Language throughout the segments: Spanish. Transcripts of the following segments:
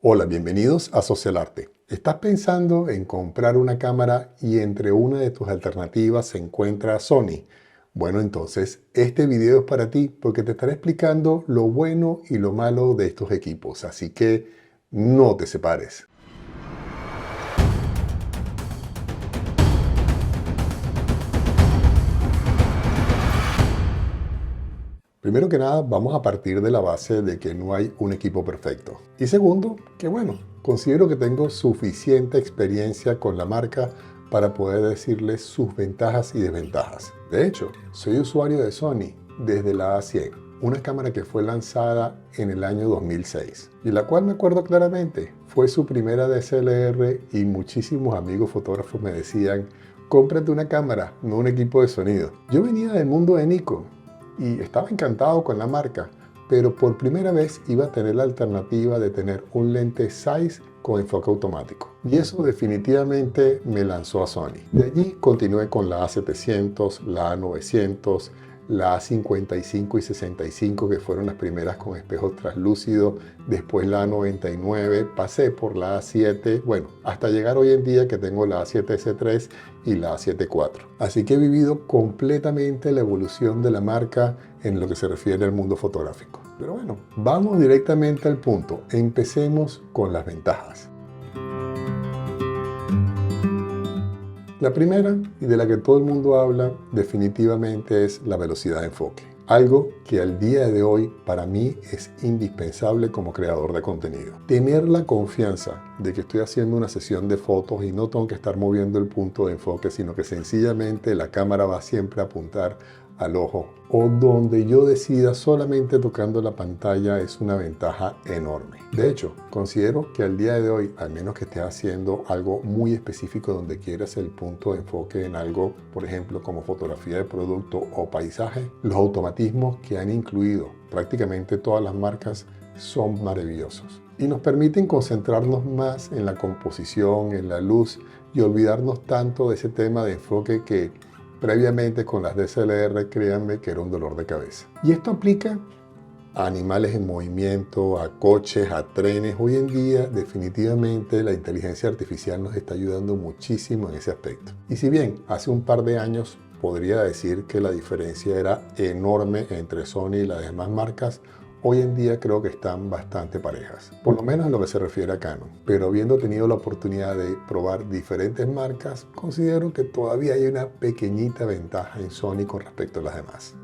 Hola, bienvenidos a Socialarte. ¿Estás pensando en comprar una cámara y entre una de tus alternativas se encuentra Sony? Bueno, entonces este video es para ti porque te estaré explicando lo bueno y lo malo de estos equipos, así que no te separes. Primero que nada, vamos a partir de la base de que no hay un equipo perfecto. Y segundo, que bueno, considero que tengo suficiente experiencia con la marca para poder decirles sus ventajas y desventajas. De hecho, soy usuario de Sony desde la A100, una cámara que fue lanzada en el año 2006 y la cual me acuerdo claramente, fue su primera DSLR y muchísimos amigos fotógrafos me decían, cómprate una cámara, no un equipo de sonido. Yo venía del mundo de Nikon y estaba encantado con la marca, pero por primera vez iba a tener la alternativa de tener un lente Zeiss con enfoque automático. Y eso definitivamente me lanzó a Sony. De allí continué con la A700, la A900, la A55 y 65, que fueron las primeras con espejos translúcidos, después la A99, pasé por la A7, bueno, hasta llegar hoy en día que tengo la A7S3 y la A7 IV. Así que he vivido completamente la evolución de la marca en lo que se refiere al mundo fotográfico. Pero bueno, vamos directamente al punto. Empecemos con las ventajas. La primera, y de la que todo el mundo habla, definitivamente es la velocidad de enfoque. Algo que al día de hoy para mí es indispensable como creador de contenido. Tener la confianza de que estoy haciendo una sesión de fotos y no tengo que estar moviendo el punto de enfoque, sino que sencillamente la cámara va siempre a apuntar al ojo o donde yo decida solamente tocando la pantalla es una ventaja enorme. De hecho, considero que al día de hoy, al menos que estés haciendo algo muy específico donde quieras el punto de enfoque en algo, por ejemplo, como fotografía de producto o paisaje, los automatismos que han incluido prácticamente todas las marcas son maravillosos y nos permiten concentrarnos más en la composición, en la luz y olvidarnos tanto de ese tema de enfoque que previamente con las DSLR, créanme que era un dolor de cabeza. Y esto aplica a animales en movimiento, a coches, a trenes. Hoy en día definitivamente la inteligencia artificial nos está ayudando muchísimo en ese aspecto. Y si bien hace un par de años podría decir que la diferencia era enorme entre Sony y las demás marcas, hoy en día creo que están bastante parejas, por lo menos en lo que se refiere a Canon. Pero habiendo tenido la oportunidad de probar diferentes marcas, considero que todavía hay una pequeñita ventaja en Sony con respecto a las demás.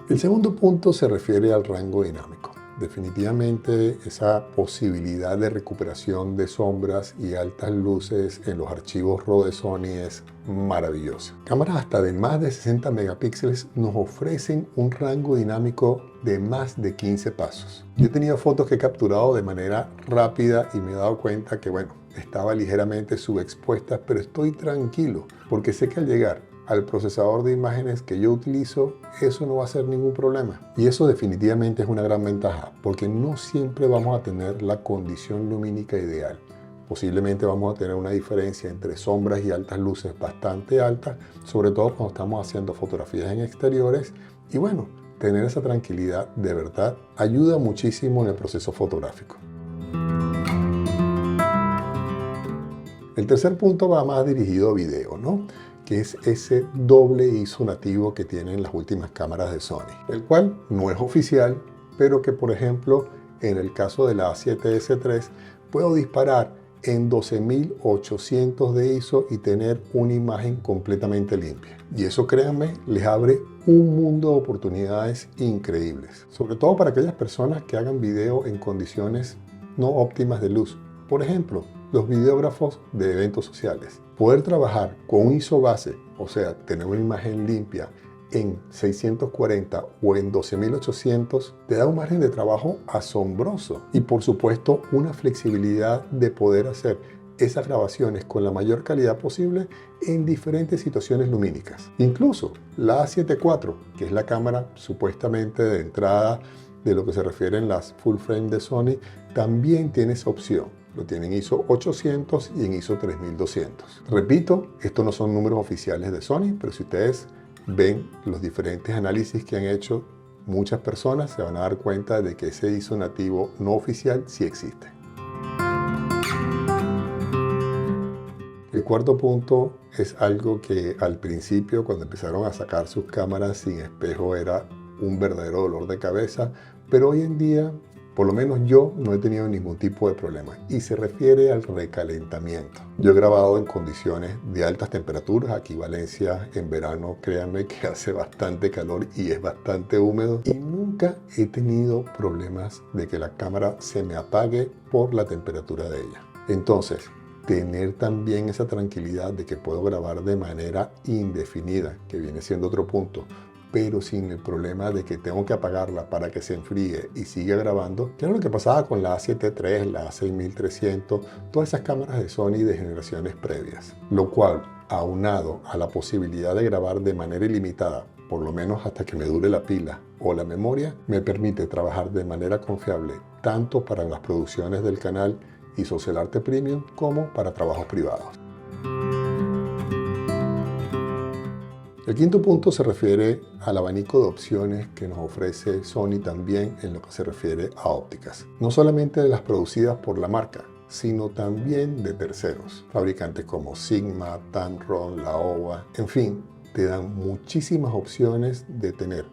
El segundo punto se refiere al rango dinámico. Definitivamente esa posibilidad de recuperación de sombras y altas luces en los archivos RAW de Sony es maravillosa. Cámaras hasta de más de 60 megapíxeles nos ofrecen un rango dinámico de más de 15 pasos. Yo he tenido fotos que he capturado de manera rápida y me he dado cuenta que, bueno, estaba ligeramente subexpuesta, pero estoy tranquilo porque sé que al llegar al procesador de imágenes que yo utilizo, eso no va a ser ningún problema. Y eso definitivamente es una gran ventaja, porque no siempre vamos a tener la condición lumínica ideal. Posiblemente vamos a tener una diferencia entre sombras y altas luces bastante alta, sobre todo cuando estamos haciendo fotografías en exteriores. Y bueno, tener esa tranquilidad de verdad ayuda muchísimo en el proceso fotográfico. El tercer punto va más dirigido a video, ¿no? Que es ese doble ISO nativo que tienen las últimas cámaras de Sony, el cual no es oficial, pero que por ejemplo en el caso de la A7S3 puedo disparar en 12800 de ISO y tener una imagen completamente limpia. Y eso, créanme, les abre un mundo de oportunidades increíbles, sobre todo para aquellas personas que hagan video en condiciones no óptimas de luz. Por ejemplo, los videógrafos de eventos sociales. Poder trabajar con un ISO base, o sea, tener una imagen limpia en 640 o en 12800, te da un margen de trabajo asombroso. Y por supuesto, una flexibilidad de poder hacer esas grabaciones con la mayor calidad posible en diferentes situaciones lumínicas. Incluso la A7 IV, que es la cámara supuestamente de entrada de lo que se refiere en las full frame de Sony, también tiene esa opción. Lo tienen en ISO 800 y en ISO 3200. Repito, estos no son números oficiales de Sony, pero si ustedes ven los diferentes análisis que han hecho muchas personas se van a dar cuenta de que ese ISO nativo no oficial sí existe. El cuarto punto es algo que al principio, cuando empezaron a sacar sus cámaras sin espejo, era un verdadero dolor de cabeza, pero hoy en día, por lo menos yo, no he tenido ningún tipo de problema, y se refiere al recalentamiento. Yo he grabado en condiciones de altas temperaturas. Aquí Valencia en verano, créanme que hace bastante calor y es bastante húmedo, y nunca he tenido problemas de que la cámara se me apague por la temperatura de ella. Entonces, tener también esa tranquilidad de que puedo grabar de manera indefinida, que viene siendo otro punto, pero sin el problema de que tengo que apagarla para que se enfríe y siga grabando, que era lo que pasaba con la A7 III, la A6300, todas esas cámaras de Sony de generaciones previas. Lo cual, aunado a la posibilidad de grabar de manera ilimitada, por lo menos hasta que me dure la pila o la memoria, me permite trabajar de manera confiable tanto para las producciones del canal y Social Arte Premium como para trabajos privados. El quinto punto se refiere al abanico de opciones que nos ofrece Sony también en lo que se refiere a ópticas. No solamente de las producidas por la marca, sino también de terceros. Fabricantes como Sigma, Tamron, Laowa, en fin, te dan muchísimas opciones de tener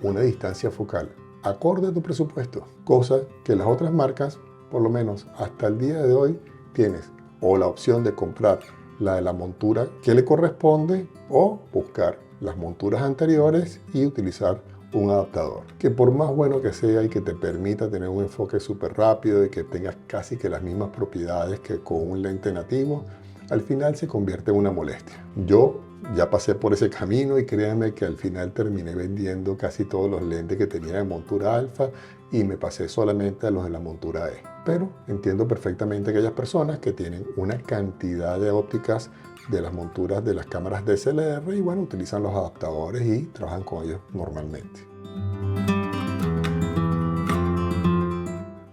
una distancia focal acorde a tu presupuesto, cosa que las otras marcas, por lo menos hasta el día de hoy, tienes o la opción de comprar la de la montura que le corresponde o buscar las monturas anteriores y utilizar un adaptador, que por más bueno que sea y que te permita tener un enfoque súper rápido y que tengas casi que las mismas propiedades que con un lente nativo, al final se convierte en una molestia. Yo ya pasé por ese camino y créanme que al final terminé vendiendo casi todos los lentes que tenía de montura alfa y me pasé solamente a los de la montura E. Pero entiendo perfectamente aquellas personas que tienen una cantidad de ópticas de las monturas de las cámaras DSLR y bueno, utilizan los adaptadores y trabajan con ellos normalmente.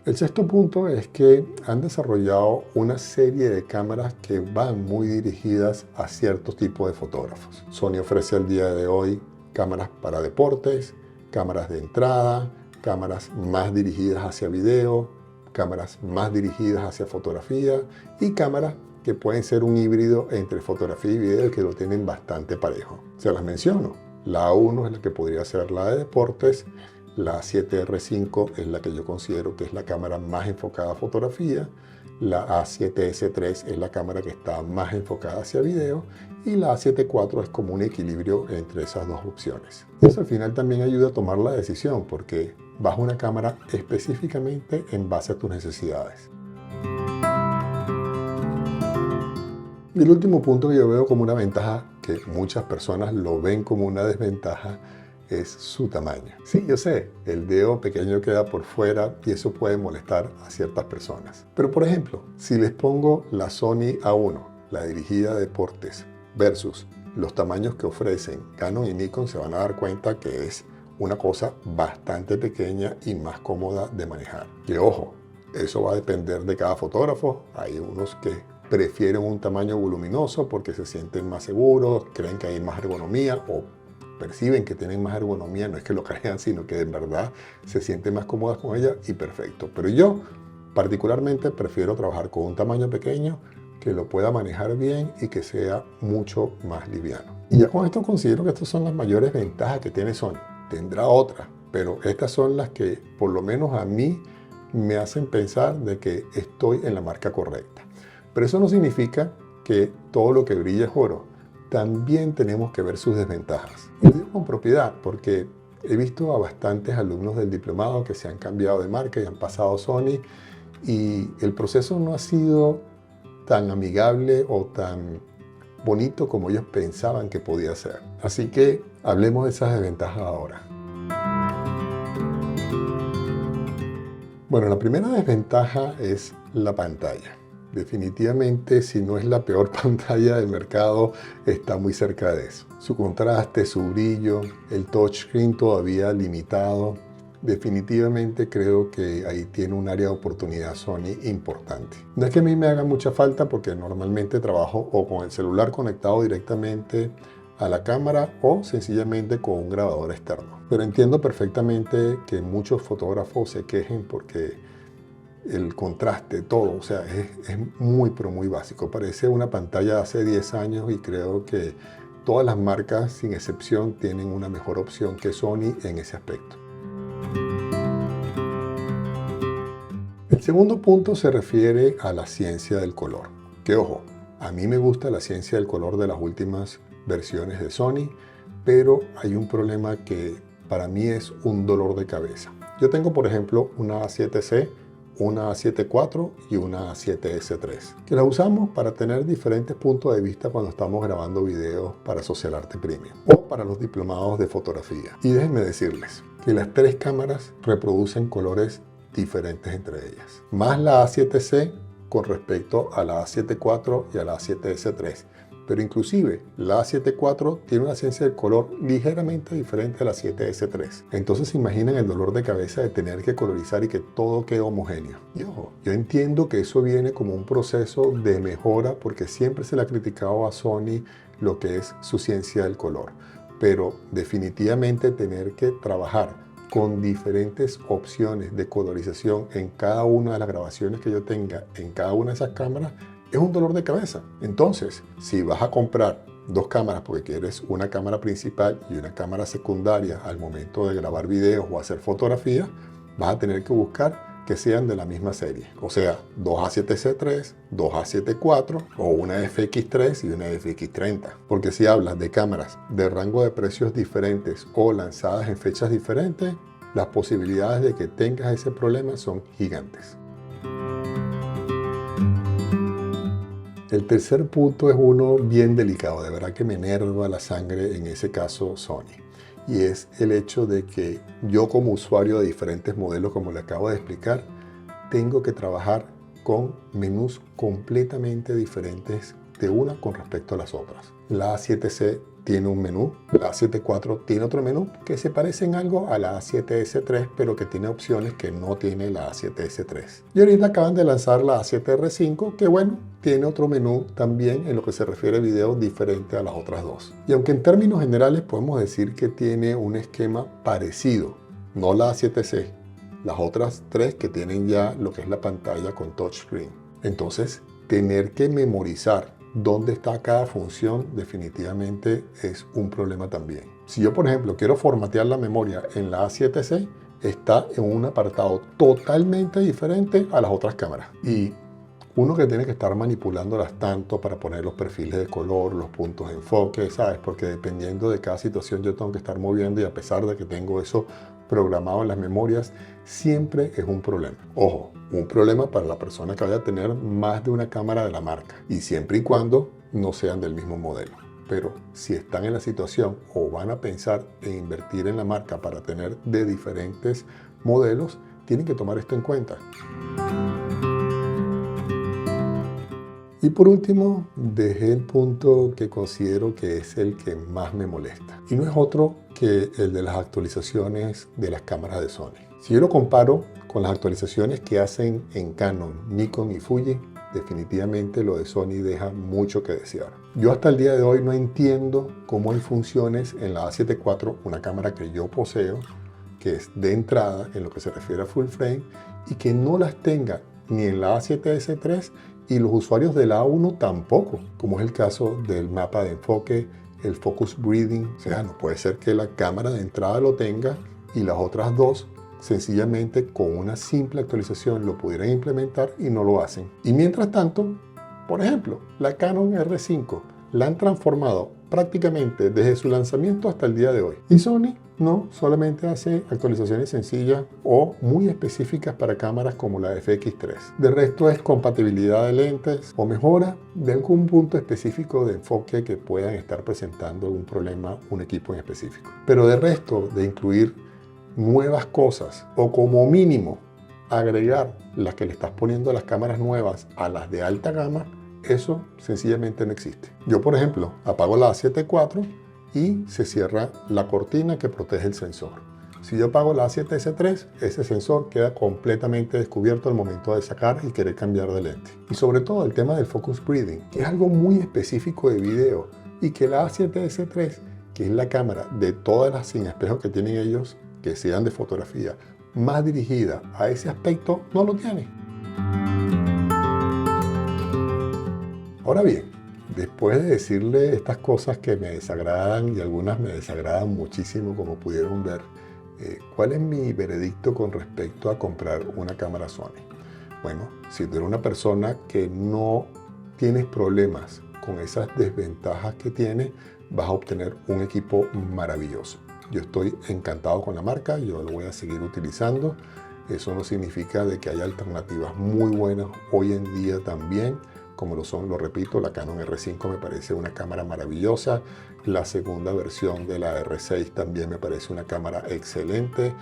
El sexto punto es que han desarrollado una serie de cámaras que van muy dirigidas a ciertos tipos de fotógrafos. Sony ofrece al día de hoy cámaras para deportes, cámaras de entrada, cámaras más dirigidas hacia video, cámaras más dirigidas hacia fotografía y cámaras que pueden ser un híbrido entre fotografía y video que lo tienen bastante parejo. Se las menciono. La A1 es la que podría ser la de deportes. La A7R5 es la que yo considero que es la cámara más enfocada a fotografía. La A7S3 es la cámara que está más enfocada hacia video. Y la A7 IV es como un equilibrio entre esas dos opciones. Eso al final también ayuda a tomar la decisión porque vas a una cámara específicamente en base a tus necesidades. Y el último punto que yo veo como una ventaja, que muchas personas lo ven como una desventaja, es su tamaño. Sí, yo sé, el dedo pequeño queda por fuera y eso puede molestar a ciertas personas. Pero por ejemplo, si les pongo la Sony A1, la dirigida a deportes, versus los tamaños que ofrecen Canon y Nikon, se van a dar cuenta que es una cosa bastante pequeña y más cómoda de manejar. Que ojo, eso va a depender de cada fotógrafo. Hay unos que prefieren un tamaño voluminoso porque se sienten más seguros, creen que hay más ergonomía o perciben que tienen más ergonomía, no es que lo crean, sino que de verdad se sienten más cómodas con ella y perfecto. Pero yo particularmente prefiero trabajar con un tamaño pequeño que lo pueda manejar bien y que sea mucho más liviano. Y ya con esto considero que estas son las mayores ventajas que tiene Sony. Tendrá otras, pero estas son las que por lo menos a mí me hacen pensar de que estoy en la marca correcta. Pero eso no significa que todo lo que brilla es oro. También tenemos que ver sus desventajas. Y lo digo con propiedad porque he visto a bastantes alumnos del diplomado que se han cambiado de marca y han pasado a Sony y el proceso no ha sido tan amigable o tan bonito como ellos pensaban que podía ser. Así que hablemos de esas desventajas ahora. Bueno, la primera desventaja es la pantalla. Definitivamente, si no es la peor pantalla del mercado, está muy cerca de eso. Su contraste, su brillo, el touchscreen todavía limitado. Definitivamente creo que ahí tiene un área de oportunidad Sony importante. No es que a mí me haga mucha falta porque normalmente trabajo o con el celular conectado directamente a la cámara o sencillamente con un grabador externo. Pero entiendo perfectamente que muchos fotógrafos se quejen porque el contraste, todo, o sea, es muy, pero muy básico. Parece una pantalla de hace 10 años y creo que todas las marcas, sin excepción, tienen una mejor opción que Sony en ese aspecto. El segundo punto se refiere a la ciencia del color. Que ojo, a mí me gusta la ciencia del color de las últimas versiones de Sony, pero hay un problema que para mí es un dolor de cabeza. Yo tengo, por ejemplo, una A7C, una A7 IV y una A7S3, que las usamos para tener diferentes puntos de vista cuando estamos grabando videos para Social Arte Premium o para los diplomados de fotografía. Y déjenme decirles que las tres cámaras reproducen colores diferentes entre ellas, más la A7C con respecto a la A7 IV y a la A7S3. Pero inclusive la A7 IV tiene una ciencia del color ligeramente diferente a la A7S3. Entonces se imaginan el dolor de cabeza de tener que colorizar y que todo quede homogéneo. Y ojo, yo entiendo que eso viene como un proceso de mejora porque siempre se le ha criticado a Sony lo que es su ciencia del color. Pero definitivamente tener que trabajar con diferentes opciones de colorización en cada una de las grabaciones que yo tenga en cada una de esas cámaras es un dolor de cabeza. Entonces, si vas a comprar dos cámaras porque quieres una cámara principal y una cámara secundaria al momento de grabar videos o hacer fotografías, vas a tener que buscar que sean de la misma serie. O sea, dos A7C3, dos A7 IV o una FX3 y una FX30. Porque si hablas de cámaras de rango de precios diferentes o lanzadas en fechas diferentes, las posibilidades de que tengas ese problema son gigantes. El tercer punto es uno bien delicado, de verdad que me enerva la sangre en ese caso Sony. Y es el hecho de que yo como usuario de diferentes modelos, como le acabo de explicar, tengo que trabajar con menús completamente diferentes de una con respecto a las otras. La A7C tiene un menú, la A7 IV tiene otro menú que se parece en algo a la A7S3, pero que tiene opciones que no tiene la A7S3. Y ahorita acaban de lanzar la A7R5, que bueno, tiene otro menú también en lo que se refiere a videos diferente a las otras dos. Y aunque en términos generales podemos decir que tiene un esquema parecido, no la A7C, las otras tres que tienen ya lo que es la pantalla con touchscreen. Entonces, tener que memorizar dónde está cada función definitivamente es un problema también. Si yo, por ejemplo, quiero formatear la memoria en la A7C, está en un apartado totalmente diferente a las otras cámaras. Y uno que tiene que estar manipulándolas tanto para poner los perfiles de color, los puntos de enfoque, ¿sabes? Porque dependiendo de cada situación yo tengo que estar moviendo y a pesar de que tengo eso programado en las memorias, siempre es un problema. Ojo, un problema para la persona que vaya a tener más de una cámara de la marca y siempre y cuando no sean del mismo modelo. Pero si están en la situación o van a pensar en invertir en la marca para tener de diferentes modelos, tienen que tomar esto en cuenta. Y por último, dejé el punto que considero que es el que más me molesta. Y no es otro que el de las actualizaciones de las cámaras de Sony. Si yo lo comparo con las actualizaciones que hacen en Canon, Nikon y Fuji, definitivamente lo de Sony deja mucho que desear. Yo hasta el día de hoy no entiendo cómo hay funciones en la A7 IV, una cámara que yo poseo, que es de entrada en lo que se refiere a full frame, y que no las tenga ni en la A7S3 y los usuarios de la A1 tampoco, como es el caso del mapa de enfoque, el focus breathing. O sea, no puede ser que la cámara de entrada lo tenga y las otras dos sencillamente con una simple actualización lo pudieran implementar y no lo hacen. Y mientras tanto, por ejemplo, la Canon R5 la han transformado prácticamente desde su lanzamiento hasta el día de hoy. Y Sony no, solamente hace actualizaciones sencillas o muy específicas para cámaras como la FX3. De resto es compatibilidad de lentes o mejora de algún punto específico de enfoque que puedan estar presentando algún problema un equipo en específico. Pero de resto de incluir nuevas cosas o como mínimo agregar las que le estás poniendo a las cámaras nuevas a las de alta gama, eso sencillamente no existe. Yo, por ejemplo, apago la A7 IV y se cierra la cortina que protege el sensor. Si yo apago la A7S3, ese sensor queda completamente descubierto al momento de sacar y querer cambiar de lente. Y sobre todo el tema del focus breathing, que es algo muy específico de video y que la A7S3, que es la cámara de todas las sin espejos que tienen ellos, que sean de fotografía, más dirigida a ese aspecto, no lo tiene. Ahora bien, después de decirle estas cosas que me desagradan y algunas me desagradan muchísimo, como pudieron ver, ¿cuál es mi veredicto con respecto a comprar una cámara Sony? Bueno, si tú eres una persona que no tienes problemas con esas desventajas que tiene, vas a obtener un equipo maravilloso. Yo estoy encantado con la marca, yo lo voy a seguir utilizando. Eso no significa de que haya alternativas muy buenas hoy en día también, como lo son, lo repito, la Canon R5 me parece una cámara maravillosa. La segunda versión de la R6 también me parece una cámara excelente.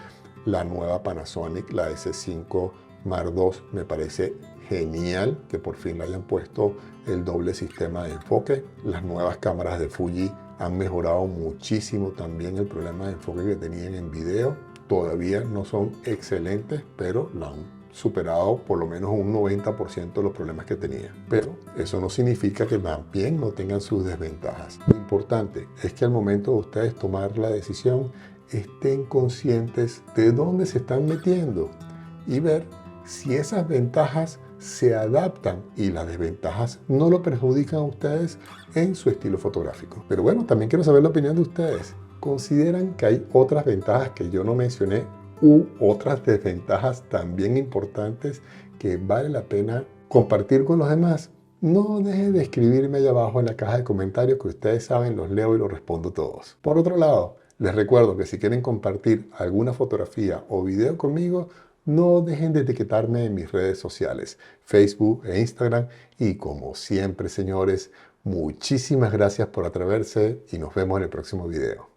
La nueva Panasonic, la S5 Mark II, me parece genial que por fin le hayan puesto el doble sistema de enfoque. Las nuevas cámaras de Fuji han mejorado muchísimo también el problema de enfoque que tenían en video. Todavía no son excelentes, pero la han superado por lo menos un 90% de los problemas que tenía. Pero eso no significa que también no tengan sus desventajas. Lo importante es que al momento de ustedes tomar la decisión, estén conscientes de dónde se están metiendo y ver si esas ventajas se adaptan y las desventajas no lo perjudican a ustedes en su estilo fotográfico. Pero bueno, también quiero saber la opinión de ustedes. ¿Consideran que hay otras ventajas que yo no mencioné u otras desventajas también importantes que vale la pena compartir con los demás? No dejen de escribirme allá abajo en la caja de comentarios, que ustedes saben, los leo y los respondo todos. Por otro lado, les recuerdo que si quieren compartir alguna fotografía o video conmigo, no dejen de etiquetarme en mis redes sociales, Facebook e Instagram. Y como siempre, señores, muchísimas gracias por atreverse y nos vemos en el próximo video.